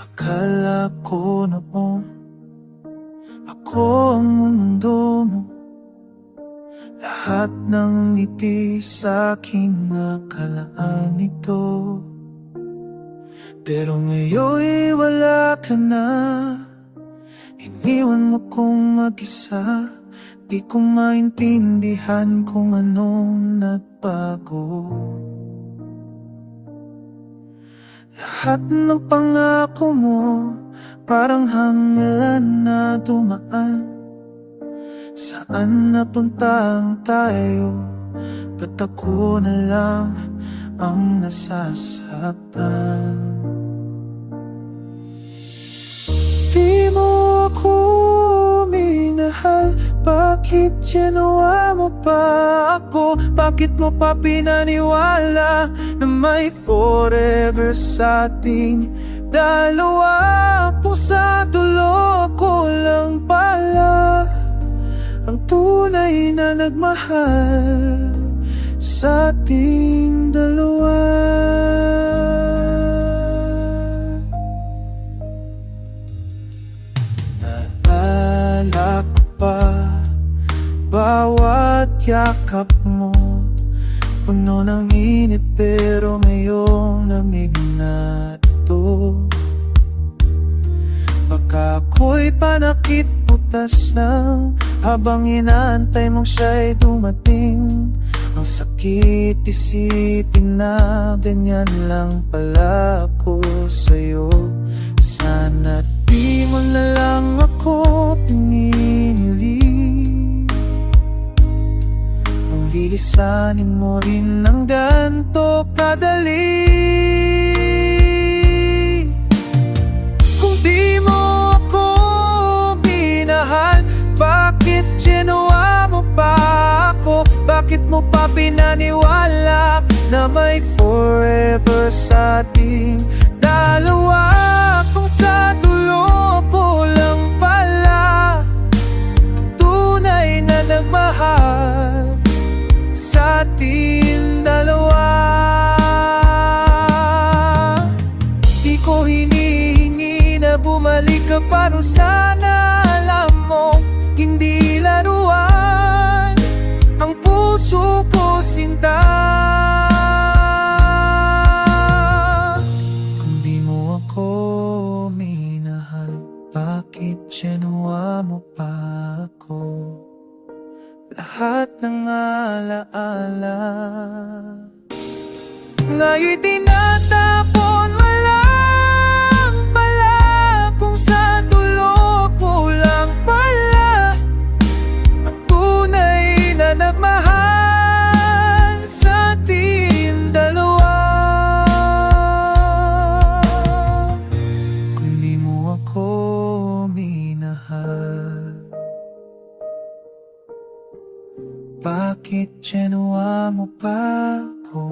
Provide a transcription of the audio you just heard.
Akala ko noon ako ang mundo mo. Lahat ng ngiti sa'kin nakalaan ito. Pero ngayon'y wala ka na. Iniwan mo kong mag-isa. Di ko maintindihan kung anong nagbago. Lahat ng pangako mo parang hangin na dumaan. Saan napunta ang tayo? Ba't ako na lang ang nasasaktan? Di mo ako minahal. Bakit ginawa mo pa ako? Bakit mo pa pinaniwala na may forever sa ating dalawa? Kung sa dulo ko lang pala ang tunay na nagmahal sa ating dalawa. Naalala ko pa bawat yakap mo, puno ng init pero ngayong lamig na ito. Baka ako'y panakit butas lang habang inaantay mong siya'y dumating. Ang sakit isipin na ganyan lang pala ako sa'yo. Sana di mo na lang ako pinili. Kung lilisanin mo rin ng ganto kadali. Kung di mo ako minahal, bakit ginawa mo pa ako? Bakit mo pa pinaniwala na may forever sa ating dalawa? Kung sa dulo ko lang pala tunay na nagmahal sa ating dalawa. Di ko hinihingi na bumalik ka, pero sana alam mo hindi laruan ang puso ko, sinta. Kung di mo ako minahal, bakit ginawa mo pa ako? Lahat ng alaala nga'y tinatapon mo lang pala. Kung sa dulo ko lang pala ang tunay na nagmahal sa ating dalawa. Kung di mo ako minahal, bakit ginawa mo pa ako?